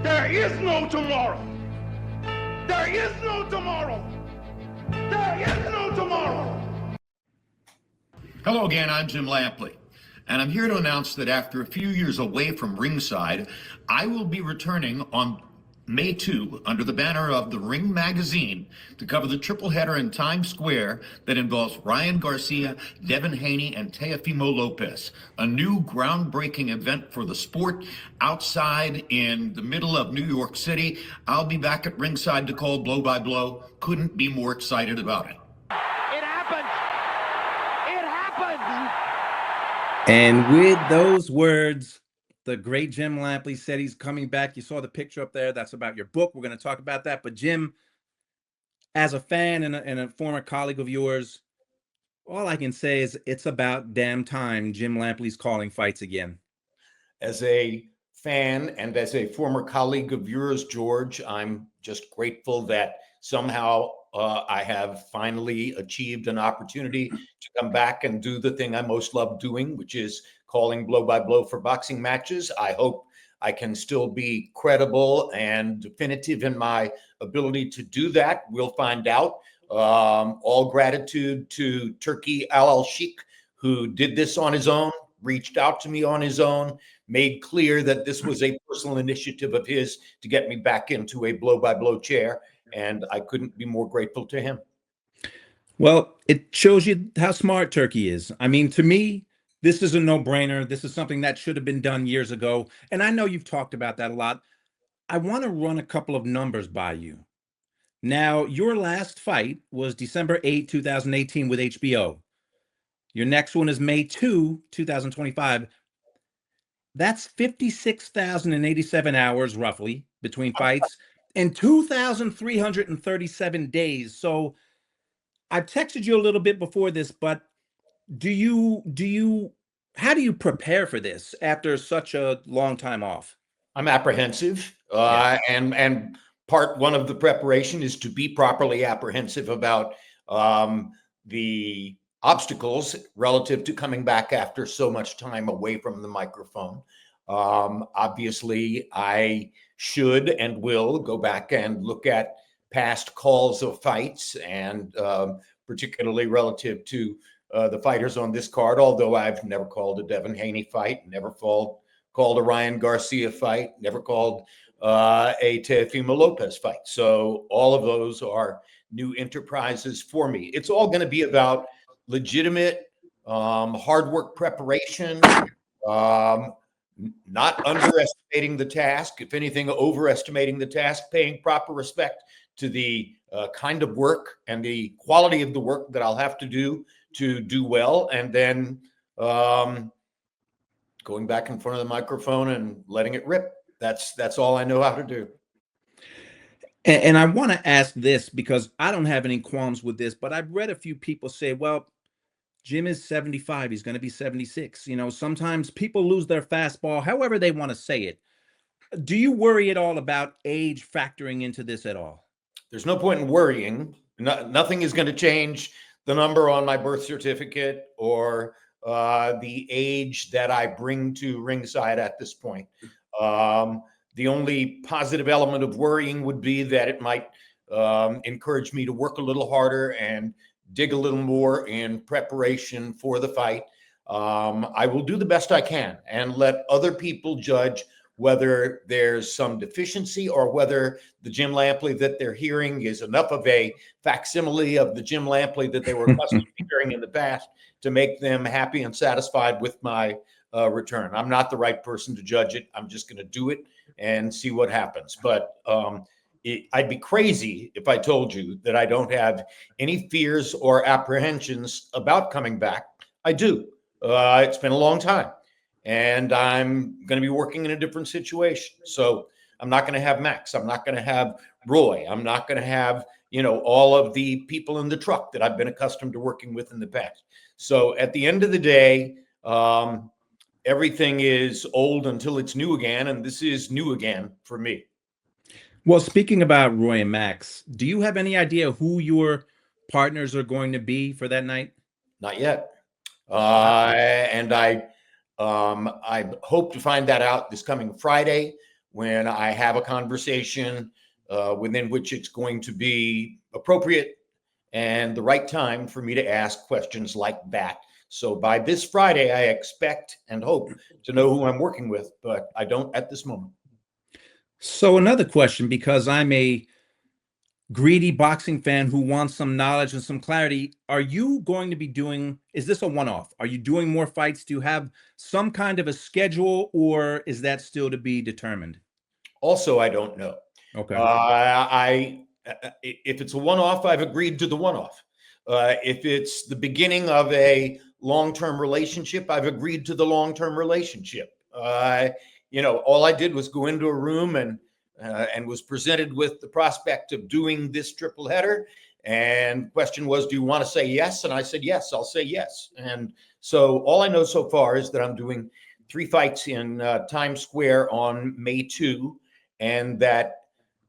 There is no tomorrow. There is no tomorrow. There is no tomorrow. Hello again, I'm Jim Lampley, and I'm here to announce that after a few years away from ringside, I will be returning on May 2 under the banner of the Ring Magazine to cover the triple header in Times Square that involves Ryan Garcia, Devin Haney, and Teofimo Lopez, a new groundbreaking event for the sport outside in the middle of New York City. I'll be back at ringside to call blow by blow. Couldn't be more excited about it. It happened. It happened. And with those words, the great Jim Lampley said he's coming back. You saw the picture up there. That's about your book. We're going to talk about that. But Jim, as a fan and a former colleague of yours, all I can say is it's about damn time Jim Lampley's calling fights again. As a fan and as a former colleague of yours, George, I'm just grateful that somehow I have finally achieved an opportunity to come back and do the thing I most love doing, which is calling blow by blow for boxing matches. I hope I can still be credible and definitive in my ability to do that. We'll find out. All gratitude to Turki Al Sheikh, who did this on his own, reached out to me on his own, made clear that this was a personal initiative of his to get me back into a blow by blow chair. And I couldn't be more grateful to him. Well, it shows you how smart Turkey is. I mean, to me, this is a no-brainer. This is something that should have been done years ago. And I know you've talked about that a lot. I want to run a couple of numbers by you. Now, your last fight was December 8, 2018 with HBO. Your next one is May 2, 2025. That's 56,087 hours roughly between fights and 2,337 days. So I've texted you a little bit before this, but how do you prepare for this after such a long time off? I'm apprehensive, and part one of the preparation is to be properly apprehensive about the obstacles relative to coming back after so much time away from the microphone. Obviously, I should and will go back and look at past calls of fights, and particularly relative to the fighters on this card, although I've never called a Devin Haney fight, never called a Ryan Garcia fight, never called a Teofimo Lopez fight. So all of those are new enterprises for me. It's all going to be about legitimate hard work preparation, not underestimating the task, if anything, overestimating the task, paying proper respect to the kind of work and the quality of the work that I'll have to do well, and then going back in front of the microphone and letting it rip. That's all I know how to do. And I want to ask this because I don't have any qualms with this, but I've read a few people say, well, Jim is 75. He's going to be 76. You know, sometimes people lose their fastball, however they want to say it. Do you worry at all about age factoring into this at all? There's no point in worrying. Nothing is going to change the number on my birth certificate or the age that I bring to ringside at this point. The only positive element of worrying would be that it might encourage me to work a little harder and dig a little more in preparation for the fight. I will do the best I can and let other people judge whether there's some deficiency or whether the Jim Lampley that they're hearing is enough of a facsimile of the Jim Lampley that they were accustomed to hearing in the past to make them happy and satisfied with my return. I'm not the right person to judge it. I'm just going to do it and see what happens. But I'd be crazy if I told you that I don't have any fears or apprehensions about coming back. I do. It's been a long time. And I'm going to be working in a different situation. So I'm not going to have Max. I'm not going to have Roy. I'm not going to have, all of the people in the truck that I've been accustomed to working with in the past. So at the end of the day, everything is old until it's new again. And this is new again for me. Well, speaking about Roy and Max, do you have any idea who your partners are going to be for that night? Not yet. And I hope to find that out this coming Friday when I have a conversation within which it's going to be appropriate and the right time for me to ask questions like that. So by this Friday, I expect and hope to know who I'm working with, but I don't at this moment. So another question, because I'm a greedy boxing fan who wants some knowledge and some clarity, are you going to be doing, is this a one-off? Are you doing more fights? Do you have some kind of a schedule, or is that still to be determined? Also, I don't know. Okay. If it's a one-off, I've agreed to the one-off. If it's the beginning of a long-term relationship, I've agreed to the long-term relationship. All I did was go into a room and was presented with the prospect of doing this triple header. And the question was, do you want to say yes? And I said, yes, I'll say yes. And so all I know so far is that I'm doing 3 fights in Times Square on May 2, and that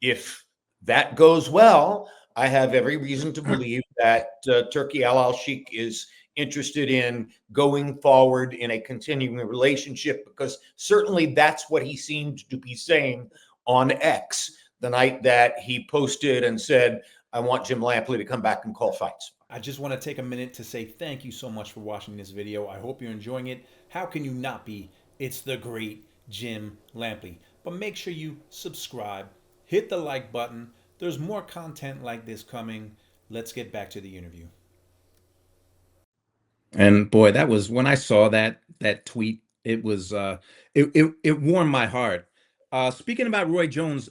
if that goes well, I have every reason to believe that Turki Al Sheikh is interested in going forward in a continuing relationship, because certainly that's what he seemed to be saying on X the night that he posted and said, I want Jim Lampley to come back and call fights. I just want to take a minute to say thank you so much for watching this video. I hope you're enjoying it. How can you not be? It's the great Jim Lampley. But make sure you subscribe, hit the like button. There's more content like this coming. Let's get back to the interview. And boy, that was, when I saw that tweet, it was it warmed my heart. Speaking about Roy Jones,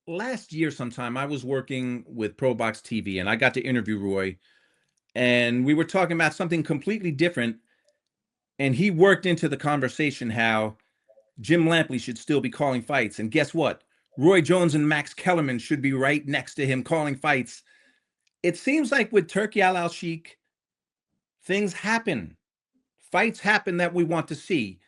last year sometime I was working with Pro Box TV and I got to interview Roy, and we were talking about something completely different, and he worked into the conversation how Jim Lampley should still be calling fights. And guess what? Roy Jones and Max Kellerman should be right next to him calling fights. It seems like with Turki Al Sheikh, things happen. Fights happen that we want to see.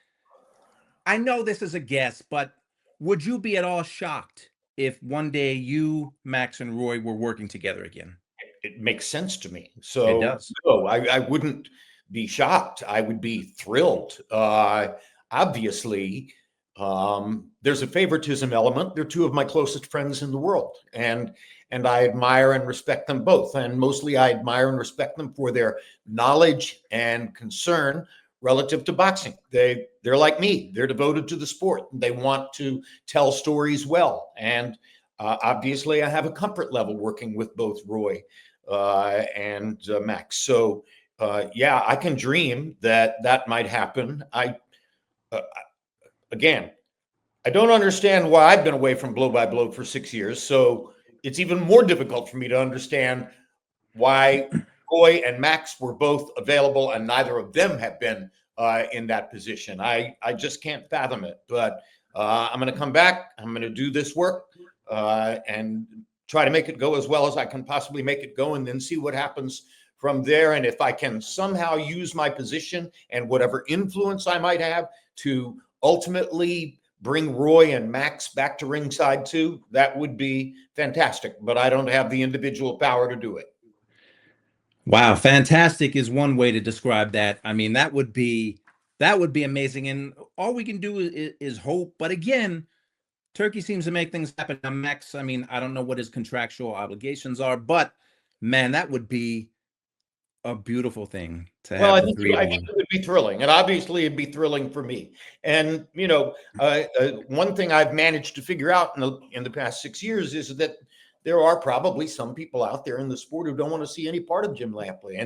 I know this is a guess, but would you be at all shocked if one day you, Max, and Roy were working together again? It makes sense to me. It So does. no, I wouldn't be shocked. I would be thrilled. Obviously, there's a favoritism element. They're 2 of my closest friends in the world, and I admire and respect them both. And mostly I admire and respect them for their knowledge and concern relative to boxing. They're like me. They're devoted to the sport. They want to tell stories well. And obviously I have a comfort level working with both Roy and Max. So yeah, I can dream that might happen. Again, I don't understand why I've been away from Blow by Blow for 6 years. So it's even more difficult for me to understand why Roy and Max were both available and neither of them have been in that position. I just can't fathom it. But I'm going to come back. I'm going to do this work and try to make it go as well as I can possibly make it go, and then see what happens from there. And if I can somehow use my position and whatever influence I might have to ultimately bring Roy and Max back to ringside too, that would be fantastic. But I don't have the individual power to do it. Wow, fantastic is one way to describe that. I mean, that would be amazing, and all we can do is hope. But again, Turkey seems to make things happen. Now, Max, I mean, I don't know what his contractual obligations are, but man, that would be a beautiful thing to have. Well, I the think, three of I you. think it would be thrilling, and obviously it'd be thrilling for me. And one thing I've managed to figure out in the past 6 years is that there are probably some people out there in the sport who don't want to see any part of Jim Lampley,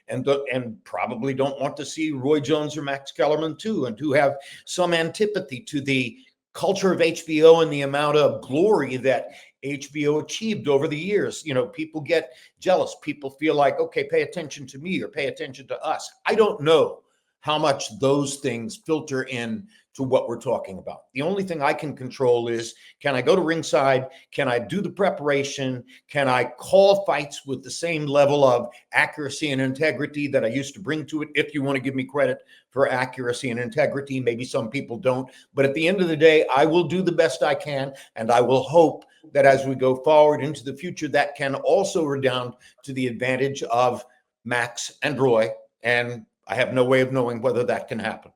and probably don't want to see Roy Jones or Max Kellerman too, and who have some antipathy to the culture of HBO and the amount of glory that HBO achieved over the years. People get jealous. People feel like, okay, pay attention to me or pay attention to us. I don't know how much those things filter in to what we're talking about. The only thing I can control is, can I go to ringside? Can I do the preparation? Can I call fights with the same level of accuracy and integrity that I used to bring to it? If you want to give me credit for accuracy and integrity, maybe some people don't. But at the end of the day, I will do the best I can, and I will hope that as we go forward into the future, that can also redound to the advantage of Max and Roy. And I have no way of knowing whether that can happen.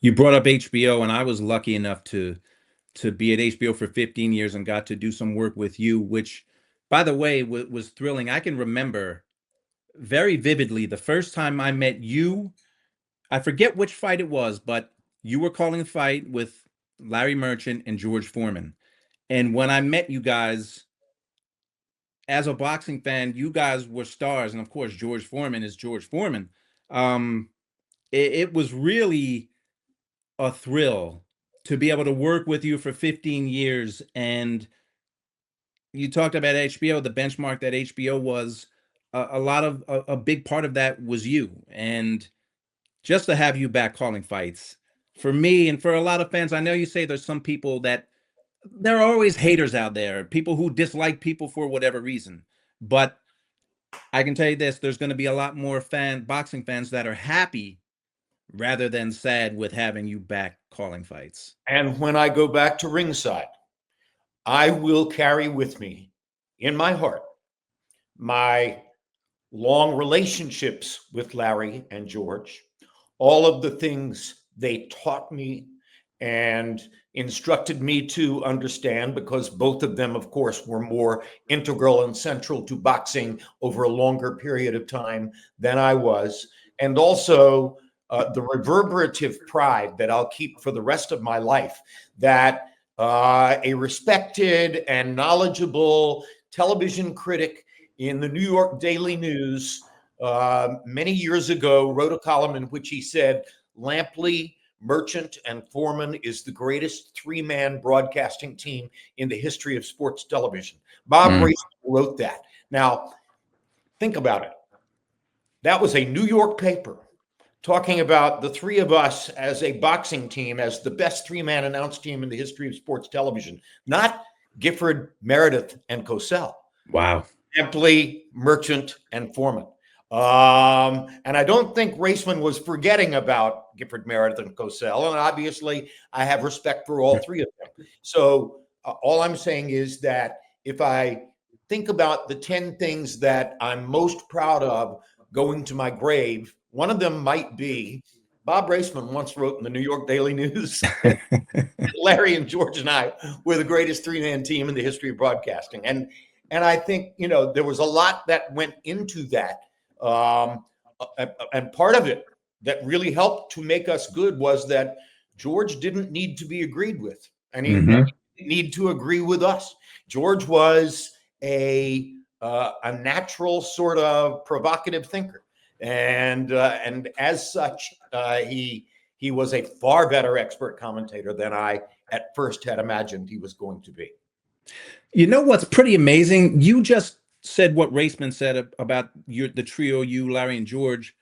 You brought up HBO, and I was lucky enough to to be at HBO for 15 years and got to do some work with you, which, by the way, was thrilling. I can remember very vividly the first time I met you. I forget which fight it was, but you were calling a fight with Larry Merchant and George Foreman. And when I met you guys, as a boxing fan, you guys were stars. And of course, George Foreman is George Foreman. Um, it was really a thrill to be able to work with you for 15 years. And you talked about HBO, the benchmark that HBO was. A lot of a big part of that was you. And just to have you back calling fights for me and for a lot of fans, I know you say there's some people that there are always haters out there, people who dislike people for whatever reason. But I can tell you this, there's going to be a lot more boxing fans that are happy rather than sad with having you back calling fights. And when I go back to ringside, I will carry with me in my heart my long relationships with Larry and George, all of the things they taught me and instructed me to understand, because both of them, of course, were more integral and central to boxing over a longer period of time than I was. And also the reverberative pride that I'll keep for the rest of my life that a respected and knowledgeable television critic in the New York Daily News many years ago wrote a column in which he said, Lampley, Merchant, and Foreman is the greatest three-man broadcasting team in the history of sports television. Bob Race wrote that. Now, think about it. That was a New York paper talking about the three of us as a boxing team, as the best three-man announced team in the history of sports television, not Gifford, Meredith, and Cosell. Wow. Lampley, Merchant, and Foreman. And I don't think Raceman was forgetting about Gifford, Meredith, and Cosell. And obviously, I have respect for all three of them. So all I'm saying is that if I think about the 10 things that I'm most proud of going to my grave, one of them might be Bob Raceman once wrote in the New York Daily News, Larry and George and I were the greatest three-man team in the history of broadcasting. And I think, you know, there was a lot that went into that. And part of it that really helped to make us good was that George didn't need to be agreed with, and he didn't need to agree with us. George was a natural sort of provocative thinker, and as such, he was a far better expert commentator than I at first had imagined he was going to be. You know what's pretty amazing? You just said what Raceman said about the trio, you, Larry, and George.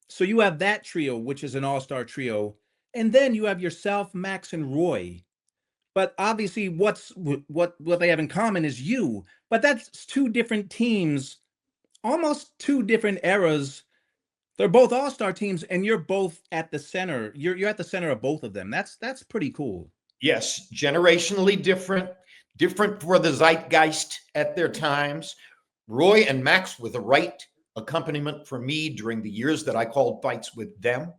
So you have that trio, which is an all-star trio, and then you have yourself, Max, and Roy. But obviously, what they have in common is you. But that's two different teams, almost two different eras. They're both all-star teams, and you're both at the center. You're at the center of both of them. That's pretty cool. Yes, generationally different for the zeitgeist at their times. Roy and Max were the right accompaniment for me during the years that I called fights with them.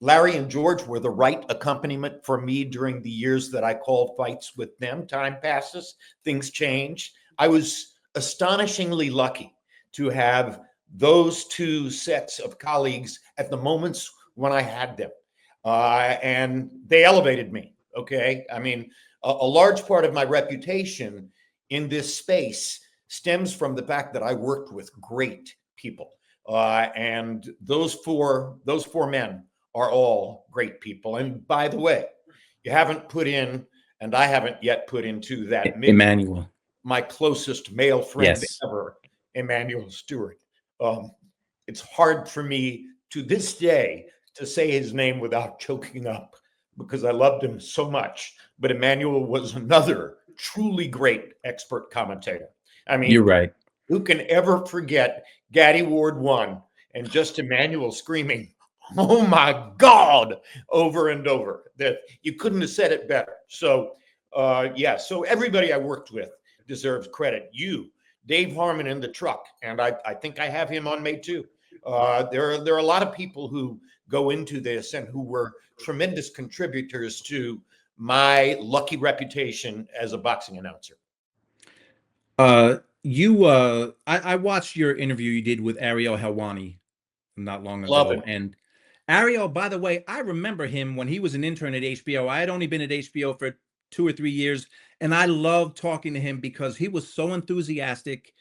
Larry and George were the right accompaniment for me during the years that I called fights with them. Time passes, things change. I was astonishingly lucky to have those two sets of colleagues at the moments when I had them. And they elevated me, okay? I mean, a large part of my reputation in this space stems from the fact that I worked with great people. And those four men are all great people. And by the way, you haven't put in, and I haven't yet put into that Emmanuel, my closest male friend ever, Emmanuel Stewart. It's hard for me to this day to say his name without choking up because I loved him so much. But Emmanuel was another truly great expert commentator. I mean, you're right. Who can ever forget Gaddy Ward 1 and just Emmanuel screaming, "Oh my God," over and over? That you couldn't have said it better. So, so everybody I worked with deserves credit. You, Dave Harmon in the truck, and I think I have him on May too. There are a lot of people who go into this and who were tremendous contributors to my lucky reputation as a boxing announcer. I watched your interview you did with Ariel Helwani not long Love ago, it. and Ariel, by the way, I remember him when he was an intern at HBO. I had only been at HBO for 2 or 3 years, and I loved talking to him because he was so enthusiastic,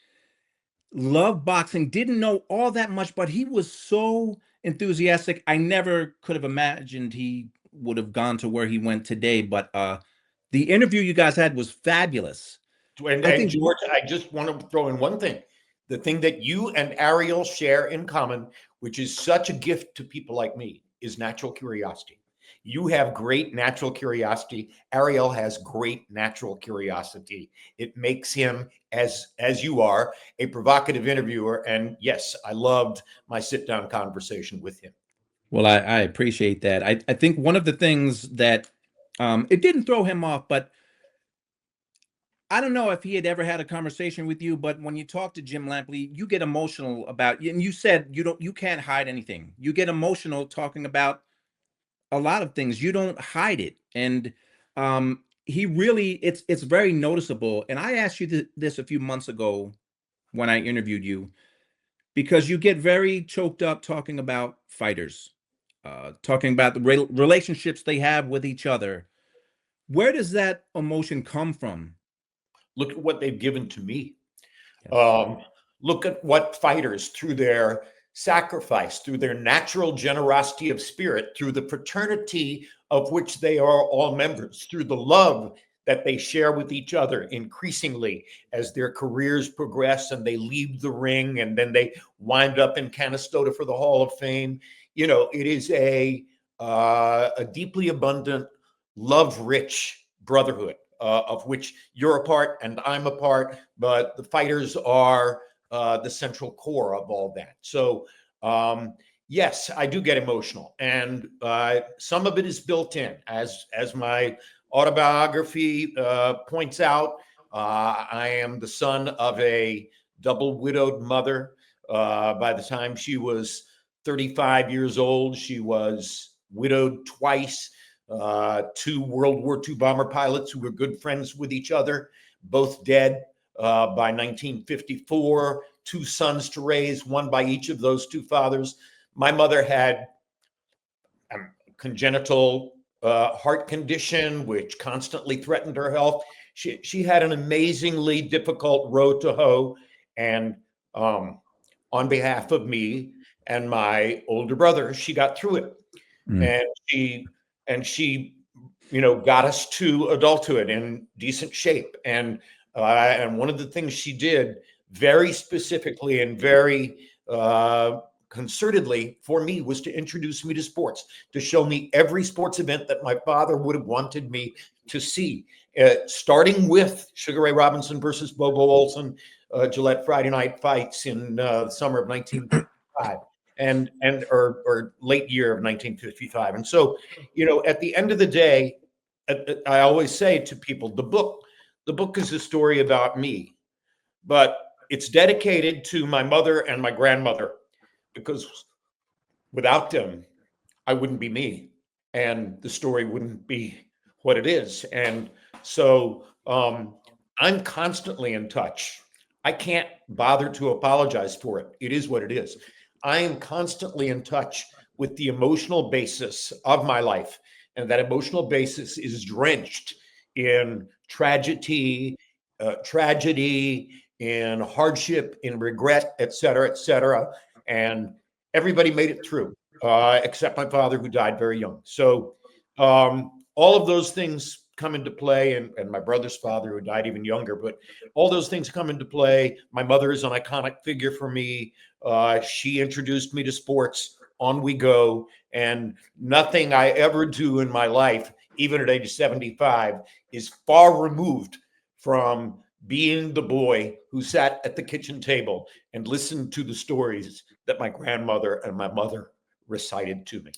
loved boxing, didn't know all that much, but he was so enthusiastic. I never could have imagined he would have gone to where he went today, but the interview you guys had was fabulous. I And think George, I just want to throw in one thing. The thing that you and Ariel share in common, which is such a gift to people like me, is natural curiosity. You have great natural curiosity. Ariel has great natural curiosity. It makes him, as you are, a provocative interviewer. And yes, I loved my sit-down conversation with him. Well, I appreciate that. I think one of the things that it didn't throw him off, but I don't know if he had ever had a conversation with you, but when you talk to Jim Lampley, you get emotional about, and you said you can't hide anything. You get emotional talking about a lot of things. You don't hide it. And he really, it's very noticeable. And I asked you this a few months ago when I interviewed you, because you get very choked up talking about fighters, talking about the relationships they have with each other. Where does that emotion come from? Look at what they've given to me. Yes. Look at what fighters, through their sacrifice, through their natural generosity of spirit, through the fraternity of which they are all members, through the love that they share with each other increasingly as their careers progress and they leave the ring and then they wind up in Canastota for the Hall of Fame. You know, it is a deeply abundant, love-rich brotherhood of which you're a part and I'm a part, but the fighters are the central core of all that. So, yes, I do get emotional, and some of it is built in, as my autobiography points out. I am the son of a double widowed mother. By the time she was 35 years old, she was widowed twice. Two World War II bomber pilots who were good friends with each other, both dead by 1954, two sons to raise, one by each of those two fathers. My mother had a congenital heart condition, which constantly threatened her health. She had an amazingly difficult road to hoe. And on behalf of me and my older brother, she got through it. Mm. And she got us to adulthood in decent shape. And one of the things she did very specifically and very concertedly for me was to introduce me to sports, to show me every sports event that my father would have wanted me to see, starting with Sugar Ray Robinson versus Bobo Olson, Gillette Friday night fights in the summer of 1955 and or late year of 1955. And so, at the end of the day, I always say to people, the book is a story about me, but it's dedicated to my mother and my grandmother, because without them, I wouldn't be me, and the story wouldn't be what it is. And so I'm constantly in touch. I can't bother to apologize for it. It is what it is. I am constantly in touch with the emotional basis of my life. And that emotional basis is drenched in tragedy, in hardship, in regret, et cetera, et cetera. And everybody made it through, except my father, who died very young. So all of those things come into play, and my brother's father, who died even younger, but all those things come into play. My mother is an iconic figure for me. She introduced me to sports. On we go. And nothing I ever do in my life, even at age 75, is far removed from being the boy who sat at the kitchen table and listened to the stories that my grandmother and my mother recited to me.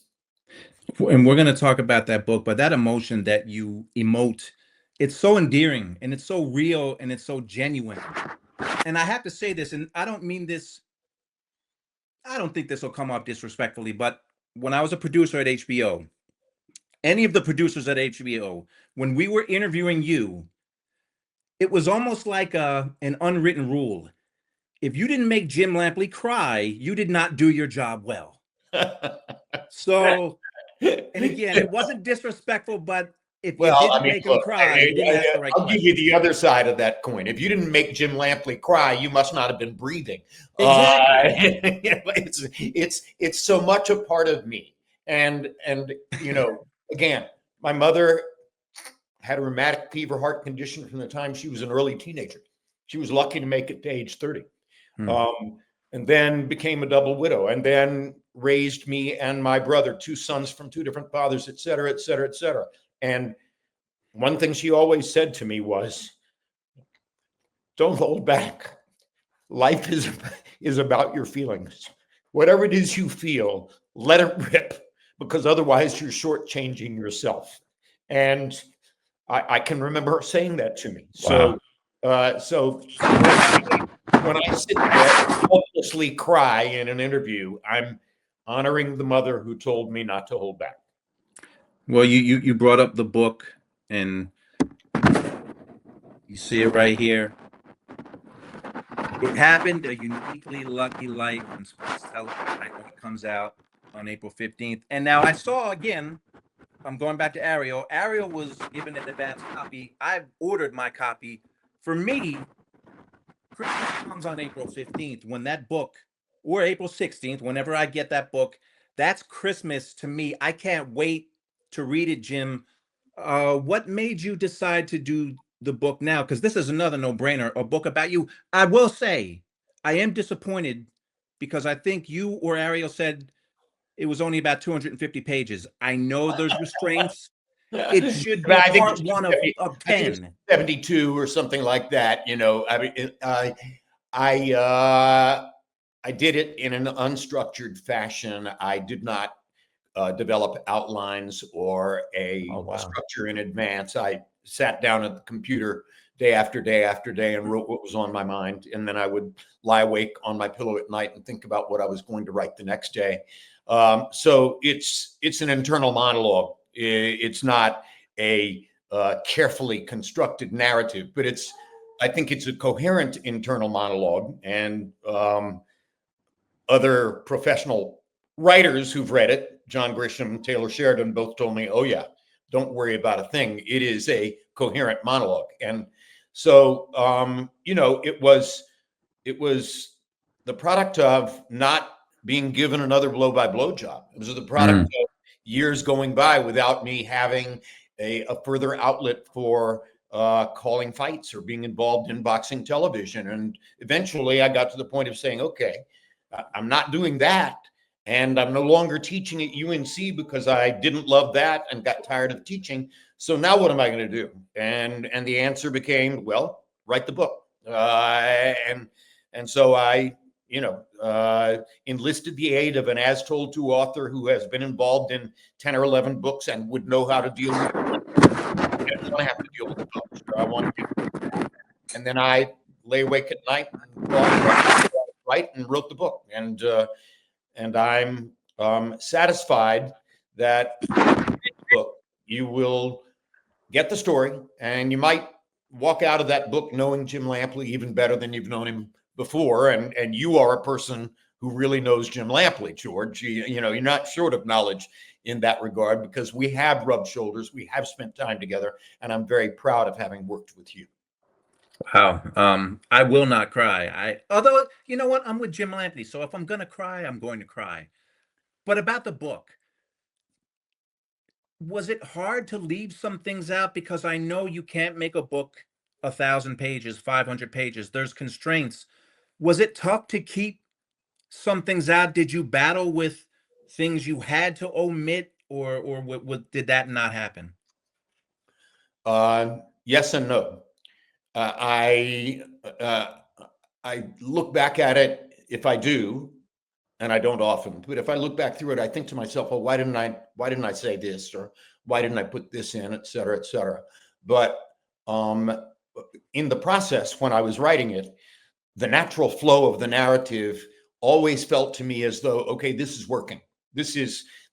And we're going to talk about that book, but that emotion that you emote, it's so endearing and it's so real and it's so genuine. And I have to say this, and I don't mean this, I don't think this will come off disrespectfully, but when I was a producer at HBO, any of the producers at HBO, when we were interviewing you, it was almost like an unwritten rule. If you didn't make Jim Lampley cry, you did not do your job well. So, and again, it wasn't disrespectful, but if you Well, I didn't mean, make him look, cry, you didn't ask the right I'll give you question. the other side of that coin. If you didn't make Jim Lampley cry, you must not have been breathing. Exactly. It's so much a part of me. And again, my mother had a rheumatic fever heart condition from the time she was an early teenager. She was lucky to make it to age 30. And then became a double widow, and then raised me and my brother, two sons from two different fathers, et cetera, et cetera, et cetera. And one thing she always said to me was, don't hold back. Life is about your feelings. Whatever it is you feel, let it rip, because otherwise you're shortchanging yourself. And I can remember her saying that to me. Wow. So when I sit there hopelessly cry in an interview, I'm honoring the mother who told me not to hold back. Well, you brought up the book, and you see it right here. It happened, a uniquely lucky life, and it comes out on April 15th. And now I saw again, I'm going back to Ariel. Ariel was given an advance copy. I've ordered my copy. For me, Christmas comes on April 15th. When that book, or April 16th, whenever I get that book, that's Christmas to me. I can't wait to read it, Jim. What made you decide to do the book now? Because this is another no-brainer, a book about you. I will say, I am disappointed because I think you or Ariel said it was only about 250 pages. I know there's restraints. It should be I think part one of I think it's 10. 72 or something like that. I mean, I did it in an unstructured fashion. I did not develop outlines or a structure in advance. I sat down at the computer day after day after day and wrote what was on my mind. And then I would lie awake on my pillow at night and think about what I was going to write the next day. So it's an internal monologue. It's not a carefully constructed narrative, but I think it's a coherent internal monologue. And other professional writers who've read it, John Grisham, Taylor Sheridan, both told me, oh yeah, don't worry about a thing. It is a coherent monologue. And so, it was the product of not being given another blow by blow job. It was the product of years going by without me having a further outlet for calling fights or being involved in boxing television. And eventually I got to the point of saying, okay, I'm not doing that. And I'm no longer teaching at UNC because I didn't love that and got tired of teaching. So now what am I going to do? And the answer became, well, write the book. And so I, enlisted the aid of an as told to author who has been involved in 10 or 11 books and would know how to deal with it. I didn't want to have to deal with the publisher. I wanted to. And then I lay awake at night and write and wrote the book. And I'm satisfied that in this book, you will get the story and you might walk out of that book knowing Jim Lampley even better than you've known him before. And you are a person who really knows Jim Lampley, George. You're not short of knowledge in that regard because we have rubbed shoulders. We have spent time together. And I'm very proud of having worked with you. Wow. I will not cry. Although, you know what? I'm with Jim Lampley. So if I'm going to cry, I'm going to cry. But about the book, was it hard to leave some things out? Because I know you can't make a book 1,000 pages, 500 pages. There's constraints. Was it tough to keep some things out? Did you battle with things you had to omit, or did that not happen? Yes and no. I look back at it, if I do, and I don't often, but if I look back through it, I think to myself, oh, why didn't I say this, or why didn't I put this in, et cetera, et cetera. But in the process, when I was writing it, the natural flow of the narrative always felt to me as though, okay, this is working. This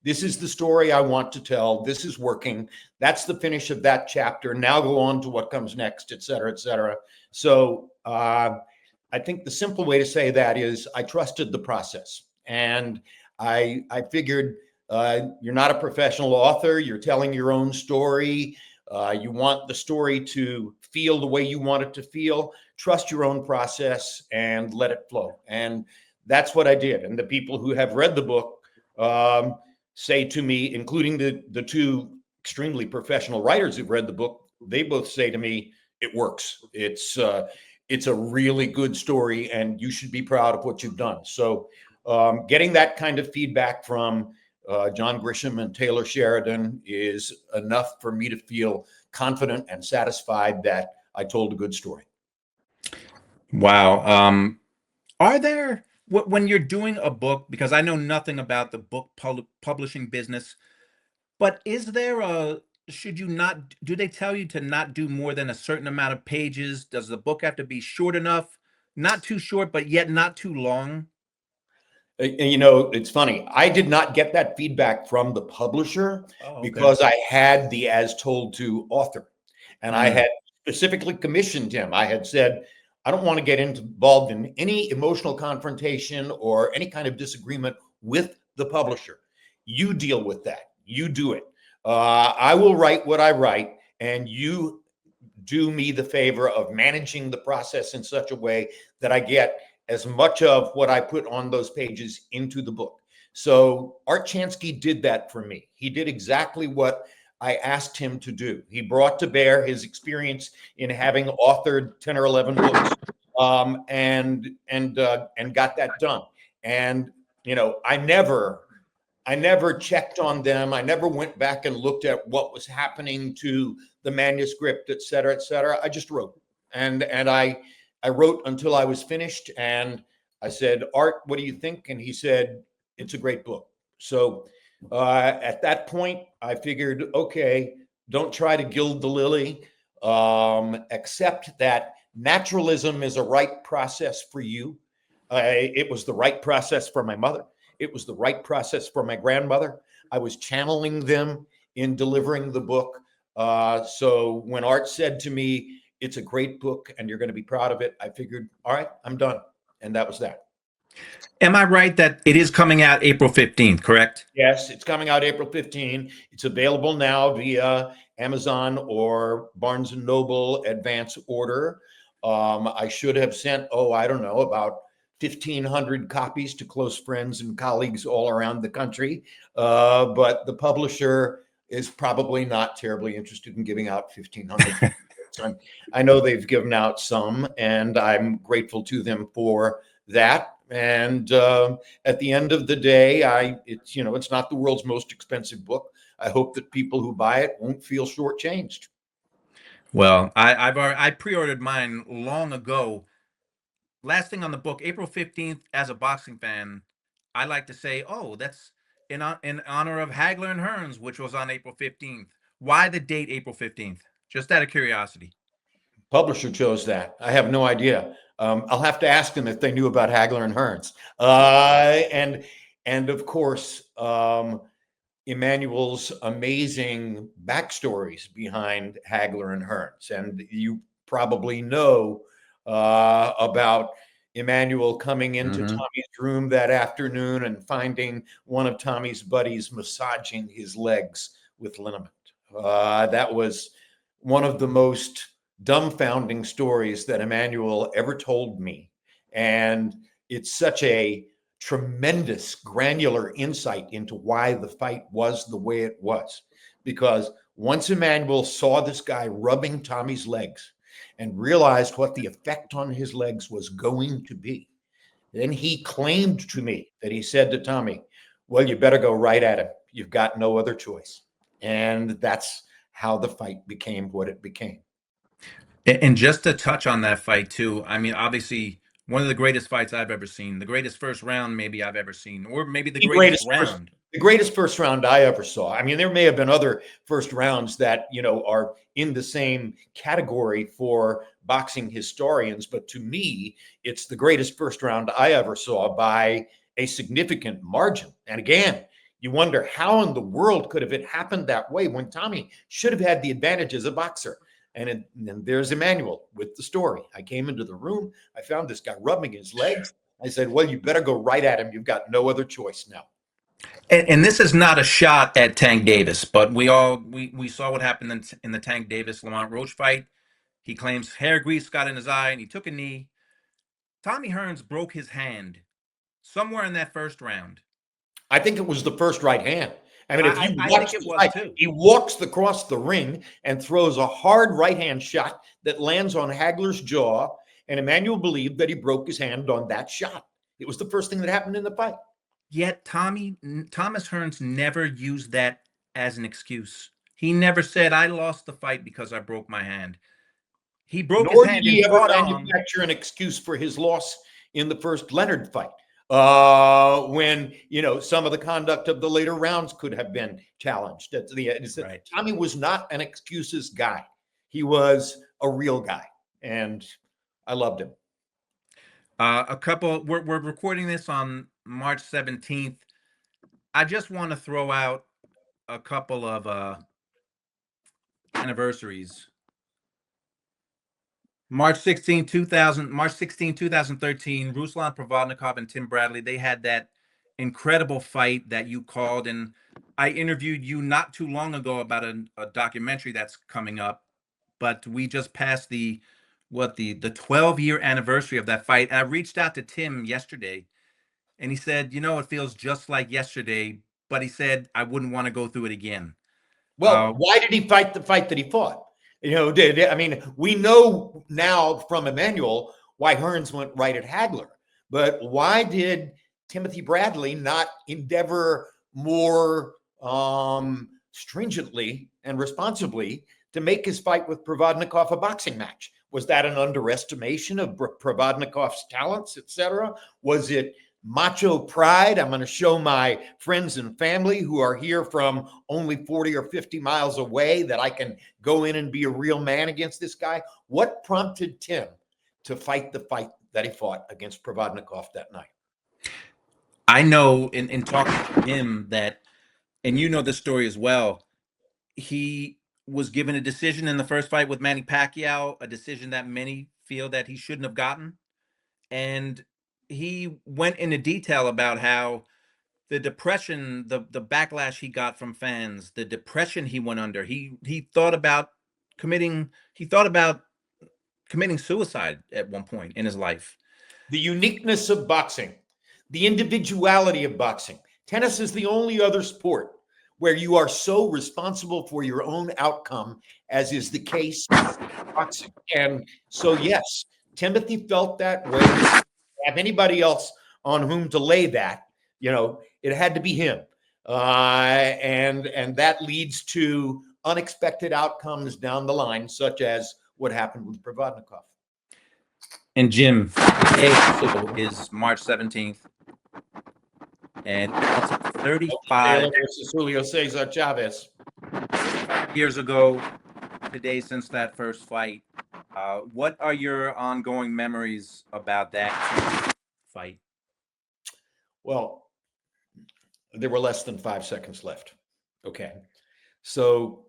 This is the story I want to tell. This is working. That's the finish of that chapter. Now go on to what comes next, et cetera, et cetera. So I think the simple way to say that is I trusted the process. And I figured you're not a professional author. You're telling your own story. You want the story to feel the way you want it to feel. Trust your own process and let it flow. And that's what I did. And the people who have read the book say to me, including the two extremely professional writers who've read the book, they both say to me, it works. It's a really good story, and you should be proud of what you've done. So getting that kind of feedback from John Grisham and Taylor Sheridan is enough for me to feel confident and satisfied that I told a good story. Wow. Are there, when you're doing a book, because I know nothing about the book publishing business, but is there should you not, do they tell you to not do more than a certain amount of pages? Does the book have to be short enough? Not too short, but yet not too long? And, you know, it's funny. I did not get that feedback from the publisher because I had the as told to author, and I had specifically commissioned him. I had said, I don't want to get involved in any emotional confrontation or any kind of disagreement with the publisher. You deal with that. You do it. I will write what I write, and you do me the favor of managing the process in such a way that I get as much of what I put on those pages into the book. So Art Chansky did that for me. He did exactly what I asked him to do. He brought to bear his experience in having authored 10 or 11 books, and got that done. And you know, I never checked on them. I never went back and looked at what was happening to the manuscript, et cetera, et cetera. I just wrote, and I wrote until I was finished, and I said, Art, what do you think? And he said, it's a great book. So at that point, I figured, okay, don't try to gild the lily. Accept that naturalism is a right process for you. It was the right process for my mother. It was the right process for my grandmother. I was channeling them in delivering the book. So when Art said to me, it's a great book and you're going to be proud of it, I figured, all right, I'm done. And that was that. Am I right that it is coming out April 15th, correct? Yes, it's coming out April 15. It's available now via Amazon or Barnes & Noble advance order. I should have sent, I don't know, about 1,500 copies to close friends and colleagues all around the country. But the publisher is probably not terribly interested in giving out 1,500. I know they've given out some, and I'm grateful to them for that. And at the end of the day, it's not the world's most expensive book. I hope that people who buy it won't feel shortchanged. Well, I pre-ordered mine long ago. Last thing on the book, April 15th, as a boxing fan, I like to say, oh, that's in honor of Hagler and Hearns, which was on April 15th. Why the date April 15th? Just out of curiosity. Publisher chose that. I have no idea. I'll have to ask them if they knew about Hagler and Hearns. And of course, Emmanuel's amazing backstories behind Hagler and Hearns. And you probably know about Emmanuel coming into Tommy's room that afternoon and finding one of Tommy's buddies massaging his legs with liniment. That was one of the most dumbfounding stories that Emmanuel ever told me. And it's such a tremendous granular insight into why the fight was the way it was. Because once Emmanuel saw this guy rubbing Tommy's legs and realized what the effect on his legs was going to be, then he claimed to me that he said to Tommy, well, you better go right at him. You've got no other choice. And that's how the fight became what it became. And just to touch on that fight too, I mean, obviously one of the greatest fights I've ever seen, the greatest first round maybe I've ever seen, or maybe the greatest round. The greatest first round I ever saw. I mean, there may have been other first rounds that, are in the same category for boxing historians, but to me, it's the greatest first round I ever saw by a significant margin. And again, You wonder how in the world could have it happened that way when Tommy should have had the advantage as a boxer. And there's Emmanuel with the story. I came into the room. I found this guy rubbing his legs. I said, well, you better go right at him. You've got no other choice now. And this is not a shot at Tank Davis, but we saw what happened in the Tank Davis Lamont Roach fight. He claims hair grease got in his eye and he took a knee. Tommy Hearns broke his hand somewhere in that first round. I think it was the first right hand. I mean, if you I watch think it the was fight, too. he walks across the ring and throws a hard right hand shot that lands on Hagler's jaw. And Emmanuel believed that he broke his hand on that shot. It was the first thing that happened in the fight. Yet Thomas Hearns never used that as an excuse. He never said, I lost the fight because I broke my hand. He broke his Nor did hand he and ever fought on. manufacture an excuse for his loss in the first Leonard fight. When, you know, some of the conduct of the later rounds could have been challenged. Right. Tommy was not an excuses guy. He was a real guy. And I loved him. We're recording this on March 17th. I just want to throw out a couple of anniversaries. March 16, 2013, Ruslan Provodnikov and Tim Bradley, they had that incredible fight that you called, and I interviewed you not too long ago about a documentary that's coming up, but we just passed the 12-year anniversary of that fight. And I reached out to Tim yesterday, and he said, you know, it feels just like yesterday, but he said, I wouldn't want to go through it again. Well, why did he fight the fight that he fought? You know, I mean, we know now from Emmanuel why Hearns went right at Hagler, but why did Timothy Bradley not endeavor more stringently and responsibly to make his fight with Provodnikov a boxing match? Was that an underestimation of Provodnikov's talents, etc.? Was it macho pride? I'm going to show my friends and family who are here from only 40 or 50 miles away that I can go in and be a real man against this guy. What prompted Tim to fight the fight that he fought against Provodnikov that night? I know in talking to him that, and you know this story as well, he was given a decision in the first fight with Manny Pacquiao, a decision that many feel that he shouldn't have gotten. And he went into detail about how the depression, the backlash he got from fans, the depression he went under. He thought about committing suicide at one point in his life. The uniqueness of boxing, the individuality of boxing. Tennis is the only other sport where you are so responsible for your own outcome, as is the case in boxing. And so, yes, Timothy felt that way. Have anybody else on whom to lay that, you know, it had to be him. And that leads to unexpected outcomes down the line, such as what happened with Provodnikov. And Jim, the day is March 17th. And 35 versus Julio Cesar Chavez. years ago today since that first fight. What are your ongoing memories about that fight? Well, there were less than 5 seconds left. Okay. So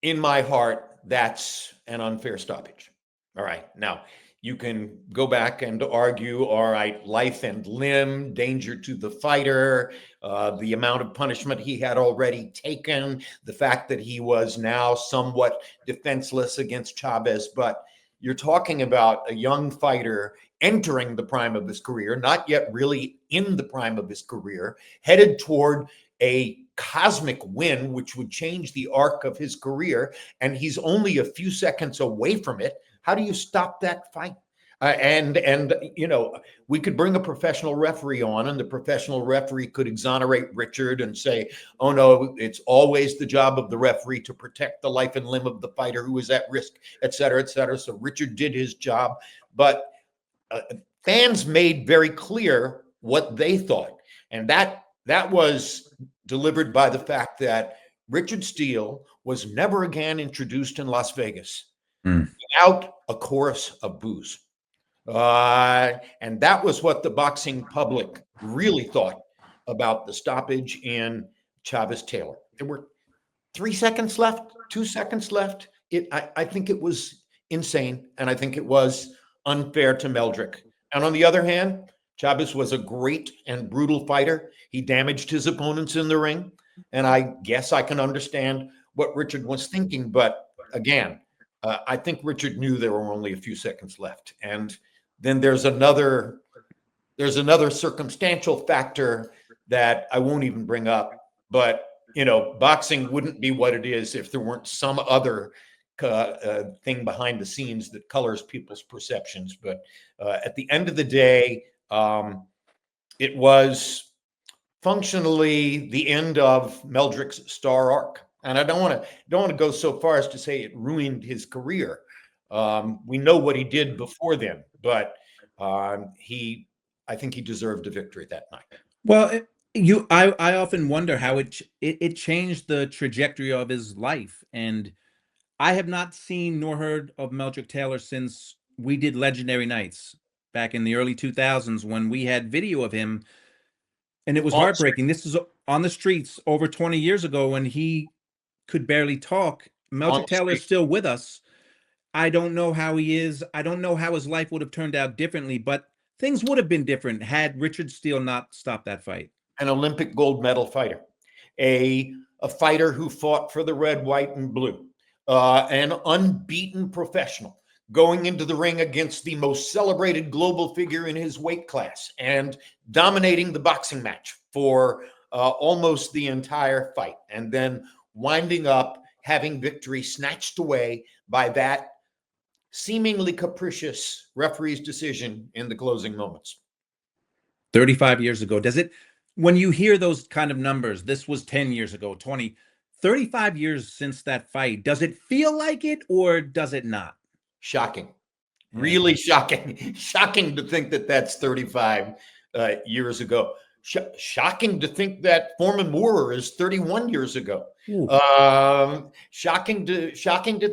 in my heart, that's an unfair stoppage. All right. Now, you can go back and argue, all right, life and limb, danger to the fighter, the amount of punishment he had already taken, the fact that he was now somewhat defenseless against Chavez. But you're talking about a young fighter entering the prime of his career, not yet really in the prime of his career, headed toward a cosmic win, which would change the arc of his career. And he's only a few seconds away from it. How do you stop that fight? And you know, we could bring a professional referee on, and the professional referee could exonerate Richard and say, oh no, it's always the job of the referee to protect the life and limb of the fighter who is at risk, et cetera, et cetera. So Richard did his job, but fans made very clear what they thought. And that was delivered by the fact that Richard Steele was never again introduced in Las Vegas without a chorus of boos. And that was what the boxing public really thought about the stoppage in Chavez Taylor. There were 3 seconds left, 2 seconds left. I think it was insane, and I think it was unfair to Meldrick. And on the other hand, Chavez was a great and brutal fighter. He damaged his opponents in the ring, and I guess I can understand what Richard was thinking. But again, I think Richard knew there were only a few seconds left. And then there's another circumstantial factor that I won't even bring up. But boxing wouldn't be what it is if there weren't some other thing behind the scenes that colors people's perceptions. But at the end of the day, it was functionally the end of Meldrick's star arc. And I don't want to go so far as to say it ruined his career. We know what he did before then, but I think he deserved a victory that night. Well, I often wonder how it changed the trajectory of his life, and I have not seen nor heard of Meldrick Taylor since we did Legendary Nights back in the early 2000s when we had video of him, and it was heartbreaking. This is on the streets over 20 years ago when he could barely talk. Meldrick Taylor is still with us. I don't know how he is. I don't know how his life would have turned out differently, but things would have been different had Richard Steele not stopped that fight. An Olympic gold medal fighter, a fighter who fought for the red, white, and blue, an unbeaten professional going into the ring against the most celebrated global figure in his weight class and dominating the boxing match for almost the entire fight, and then winding up having victory snatched away by that seemingly capricious referee's decision in the closing moments. 35 years ago. When you hear those kind of numbers, this was 10 years ago, 20, 35 years since that fight, does it feel like it or does it not? Shocking. Really shocking. Shocking to think that that's 35 years ago. Shocking to think that Foreman Moorer is 31 years ago. Shocking to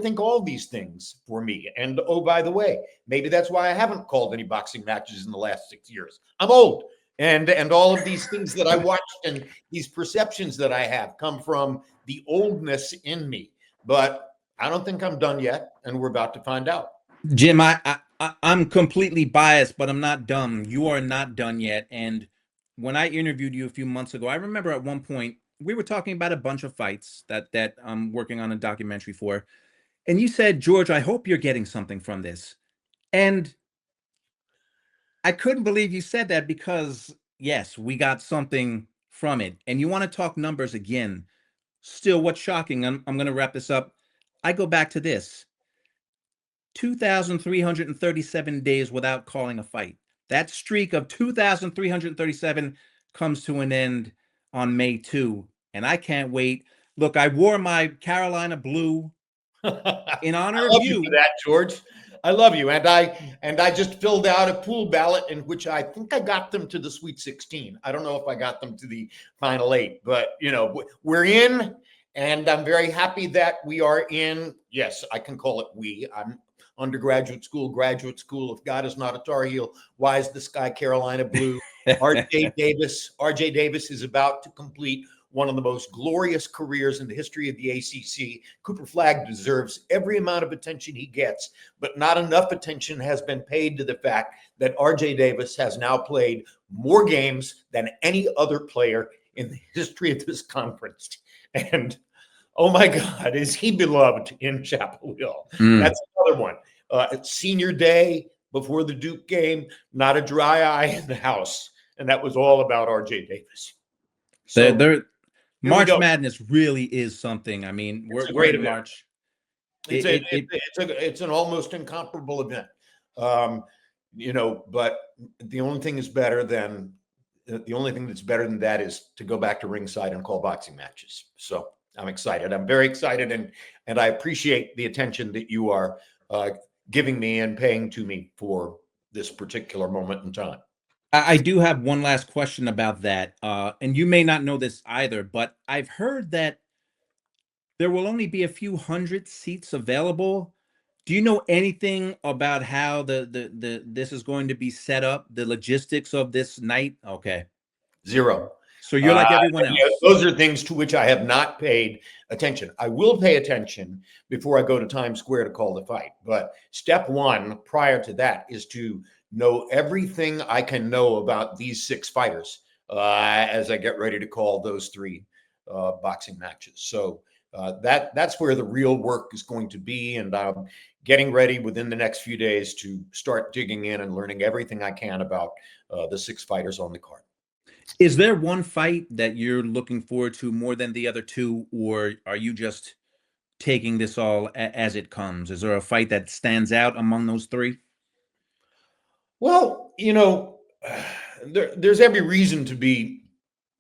think all these things for me. And oh, by the way, maybe that's why I haven't called any boxing matches in the last 6 years. I'm old. And all of these things that I watched and these perceptions that I have come from the oldness in me. But I don't think I'm done yet, and we're about to find out. Jim, I'm completely biased, but I'm not dumb. You are not done yet. And when I interviewed you a few months ago, I remember at one point we were talking about a bunch of fights that I'm working on a documentary for. And you said, George, I hope you're getting something from this. And I couldn't believe you said that because, yes, we got something from it. And you want to talk numbers again. Still, what's shocking, I'm going to wrap this up. I go back to this. 2,337 days without calling a fight. That streak of 2,337 comes to an end on May 2, and I can't wait. Look, I wore my Carolina blue in honor of you. For that, George. I love you, and I just filled out a pool ballot in which I think I got them to the Sweet 16. I don't know if I got them to the Final 8, but we're in, and I'm very happy that we are in. Yes, I can call it we. I'm undergraduate school, graduate school. If God is not a Tar Heel, why is the sky Carolina blue? RJ Davis is about to complete one of the most glorious careers in the history of the ACC. Cooper Flagg deserves every amount of attention he gets, but not enough attention has been paid to the fact that RJ Davis has now played more games than any other player in the history of this conference. And oh my God, is he beloved in Chapel Hill? That's another one. Senior day before the Duke game, not a dry eye in the house. And that was all about RJ Davis. So March Madness really is something. I mean, we're in March. It's an almost incomparable event. But the only thing that's better than that is to go back to ringside and call boxing matches. So I'm excited. I'm very excited, and I appreciate the attention that you are giving me and paying to me for this particular moment in time. I do have one last question about that, and you may not know this either, but I've heard that there will only be a few hundred seats available. Do you know anything about how this is going to be set up, the logistics of this night? Okay. Zero. So you're like everyone Yeah, else. those are things to which I have not paid attention. I will pay attention before I go to Times Square to call the fight. But step one prior to that is to know everything I can know about these 6 fighters as I get ready to call those 3 boxing matches. So that's where the real work is going to be. And I'm getting ready within the next few days to start digging in and learning everything I can about the 6 fighters on the card. Is there one fight that you're looking forward to more than the other 2, or are you just taking this all as it comes? Is there a fight that stands out among those 3? Well, there's every reason to be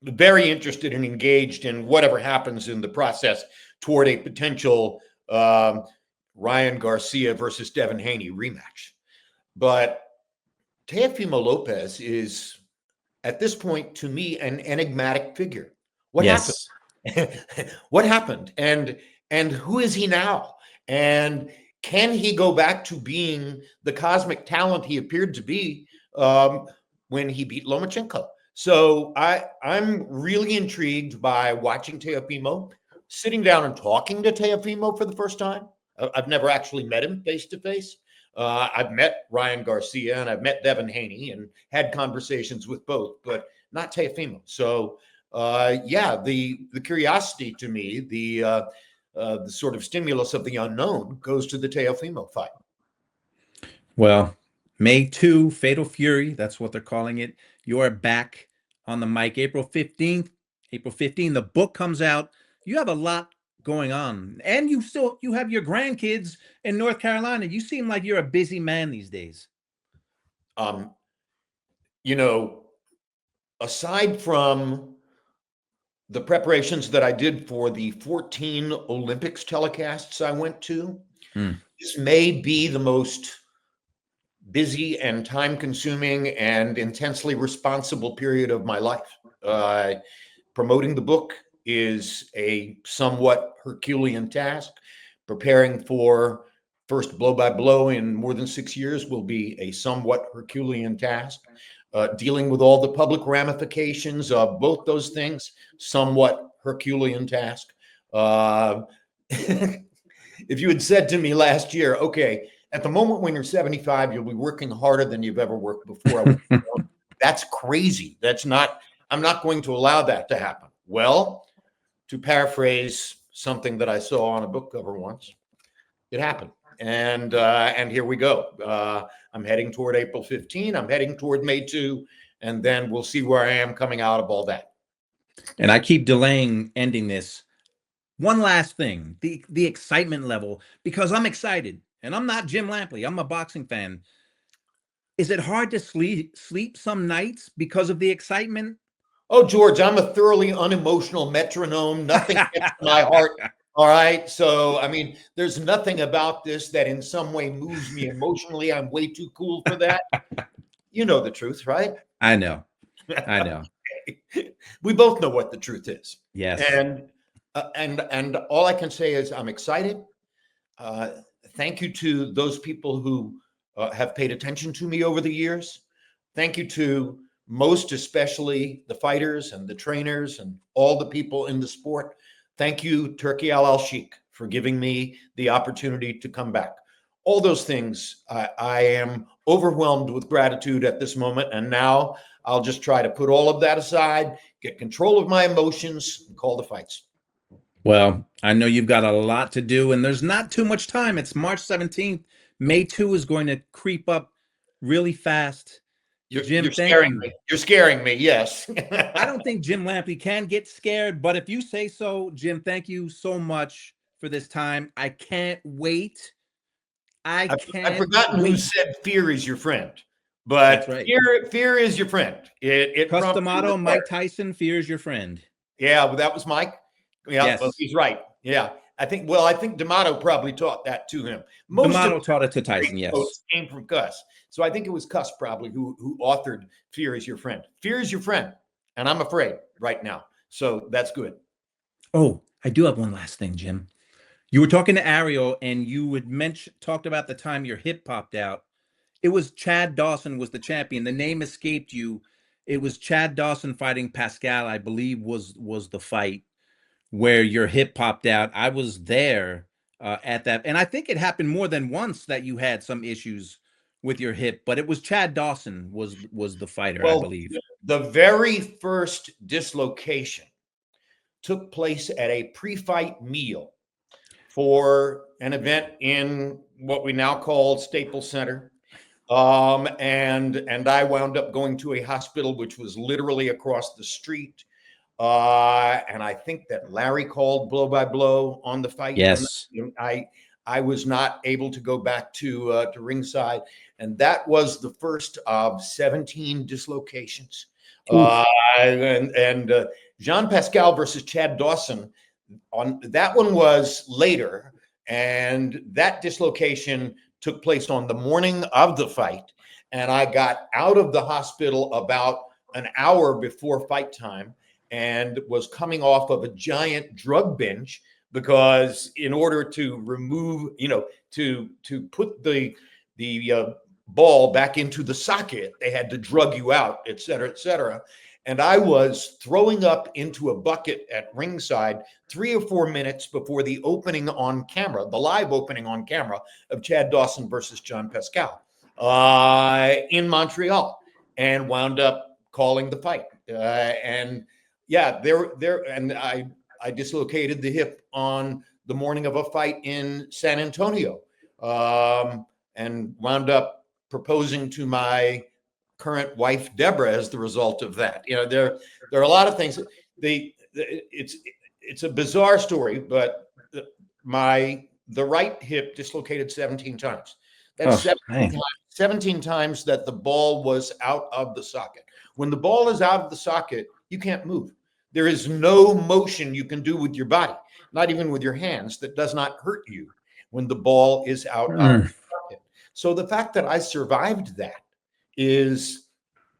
very interested and engaged in whatever happens in the process toward a potential Ryan Garcia versus Devin Haney rematch. But Teofimo Lopez is, at this point, to me, an enigmatic figure. What happened? Yes. What happened? And who is he now? And can he go back to being the cosmic talent he appeared to be when he beat Lomachenko? So I'm really intrigued by watching Teofimo, sitting down and talking to Teofimo for the first time. I've never actually met him face to face. I've met Ryan Garcia and I've met Devin Haney and had conversations with both, but not Teofimo. So yeah, the curiosity to me, the sort of stimulus of the unknown goes to the Teofimo fight. Well, May 2, Fatal Fury, that's what they're calling it. You're back on the mic April 15th. April 15th, the book comes out. You have a lot going on. And you have your grandkids in North Carolina. You seem like you're a busy man these days. You know, aside from the preparations that I did for the 14 Olympics telecasts I went to, this may be the most busy and time-consuming and intensely responsible period of my life. Promoting the book is a somewhat Herculean task. Preparing for first blow-by-blow in more than 6 years will be a somewhat Herculean task. Dealing with all the public ramifications of both those things, somewhat Herculean task. If you had said to me last year, okay, at the moment when you're 75, you'll be working harder than you've ever worked before. That's crazy. I'm not going to allow that to happen. Well, to paraphrase something that I saw on a book cover once, it happened. And here we go. I'm heading toward April 15. I'm heading toward May 2. And then we'll see where I am coming out of all that. And I keep delaying ending this. One last thing, the excitement level, because I'm excited. And I'm not Jim Lampley. I'm a boxing fan. Is it hard to sleep some nights because of the excitement? Oh, George, I'm a thoroughly unemotional metronome. Nothing gets to my heart. All right. So, I mean, there's nothing about this that in some way moves me emotionally. I'm way too cool for that. You know the truth, right? I know. I know. We both know what the truth is. Yes. And all I can say is I'm excited. Thank you to those people who have paid attention to me over the years. Thank you to most especially the fighters and the trainers and all the people in the sport. Thank you, Turki Al Sheikh, for giving me the opportunity to come back. All those things, I am overwhelmed with gratitude at this moment. And now I'll just try to put all of that aside, get control of my emotions, and call the fights. Well, I know you've got a lot to do, and there's not too much time. It's March 17th. May 2 is going to creep up really fast. You're scaring me. You're scaring me, yes. I don't think Jim Lampley can get scared, but if you say so, Jim, thank you so much for this time. I can't wait. I've forgotten who said fear is your friend, but right. fear is your friend. It Customato, Mike Tyson, fear is your friend. Yeah, well, that was Mike. Yeah, yes. Well, he's right. Yeah, I think D'Amato probably taught that to him. D'Amato taught it to Tyson. Yes, came from Cuss. So I think it was Cuss probably who authored "Fear Is Your Friend." Fear is your friend, and I'm afraid right now. So that's good. Oh, I do have one last thing, Jim. You were talking to Ariel, and you had talked about the time your hip popped out. It was Chad Dawson was the champion. The name escaped you. it was Chad Dawson fighting Pascal, I believe was the fight where your hip popped out. I was there at that, and I think it happened more than once that you had some issues with your hip, but it was Chad Dawson was the fighter, I Well, believe. the very first dislocation took place at a pre-fight meal for an event in what we now call Staples Center. And I wound up going to a hospital which was literally across the street. And I think that Larry called blow by blow on the fight. Yes. I was not able to go back to ringside, and that was the first of 17 dislocations. And Jean Pascal versus Chad Dawson, on that one was later, and that dislocation took place on the morning of the fight, and I got out of the hospital about an hour before fight time and was coming off of a giant drug binge, because in order to remove, to put the ball back into the socket, they had to drug you out, et cetera, et cetera. And I was throwing up into a bucket at ringside 3 or 4 minutes before the opening on camera, the live opening on camera of Chad Dawson versus Jean Pascal in Montreal, and wound up calling the fight. And yeah, and I dislocated the hip on the morning of a fight in San Antonio, and wound up proposing to my current wife Deborah as the result of that. There are a lot of things. It's a bizarre story, but the right hip dislocated 17 times. That's 17 times that the ball was out of the socket. When the ball is out of the socket, you can't move. There is no motion you can do with your body, not even with your hands, that does not hurt you when the ball is out of the socket. So the fact that I survived that is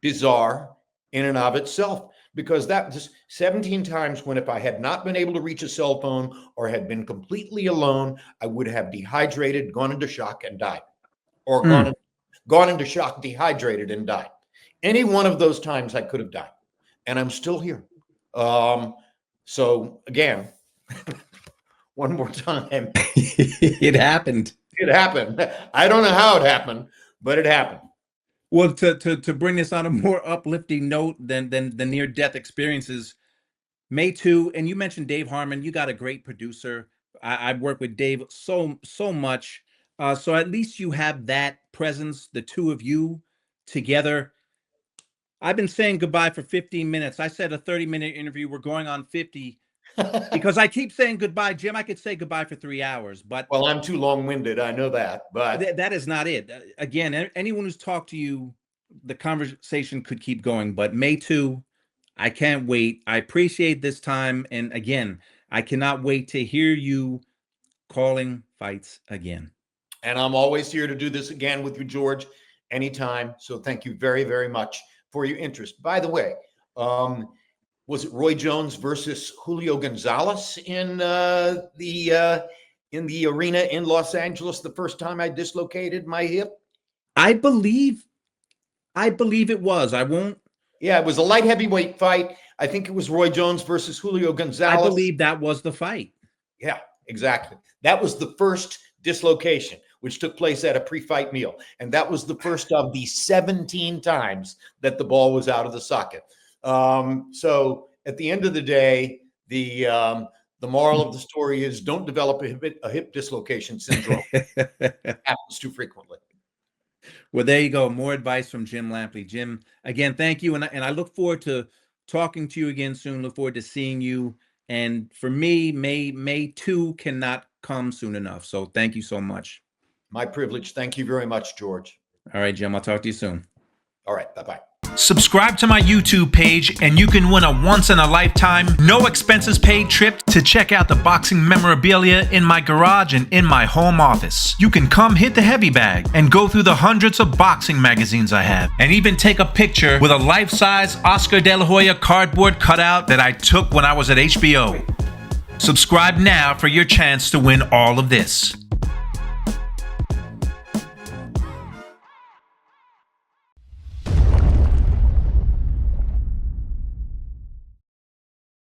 bizarre in and of itself, because that was 17 times when, if I had not been able to reach a cell phone or had been completely alone, I would have dehydrated, gone into shock, and died, or gone into shock, dehydrated, and died. Any one of those times I could have died, and I'm still here. So again, one more time, it happened. It happened. I don't know how it happened, but it happened. Well, to bring this on a more uplifting note than the near-death experiences, May 2, and you mentioned Dave Harmon. You got a great producer. I've worked with Dave so much. So at least you have that presence, the two of you together. I've been saying goodbye for 15 minutes. I said a 30-minute interview. We're going on 50 because I keep saying goodbye. Jim, I could say goodbye for 3 hours, but well, I'm too long-winded. I know that, but that is not it. Again, anyone who's talked to you, the conversation could keep going, but May 2, I can't wait. I appreciate this time. And again, I cannot wait to hear you calling fights again. And I'm always here to do this again with you, George, anytime. So thank you very, very much for your interest. By the way, was it Roy Jones versus Julio Gonzalez in the arena in Los Angeles the first time I dislocated my hip? I believe it was. I won't. Yeah, it was a light heavyweight fight. I think it was Roy Jones versus Julio Gonzalez. I believe that was the fight. Yeah, exactly. That was the first dislocation, which took place at a pre-fight meal. And that was the first of the 17 times that the ball was out of the socket. So at the end of the day, the moral of the story is don't develop a hip dislocation syndrome. It happens too frequently. Well, there you go. More advice from Jim Lampley. Jim, again, thank you. And I look forward to talking to you again soon. Look forward to seeing you. And for me, May 2 cannot come soon enough. So thank you so much. My privilege. Thank you very much, George. All right, Jim, I'll talk to you soon. All right. Bye-bye. Subscribe to my YouTube page and you can win a once-in-a-lifetime, no-expenses-paid trip to check out the boxing memorabilia in my garage and in my home office. You can come hit the heavy bag and go through the hundreds of boxing magazines I have, and even take a picture with a life-size Oscar De La Hoya cardboard cutout that I took when I was at HBO. Subscribe now for your chance to win all of this.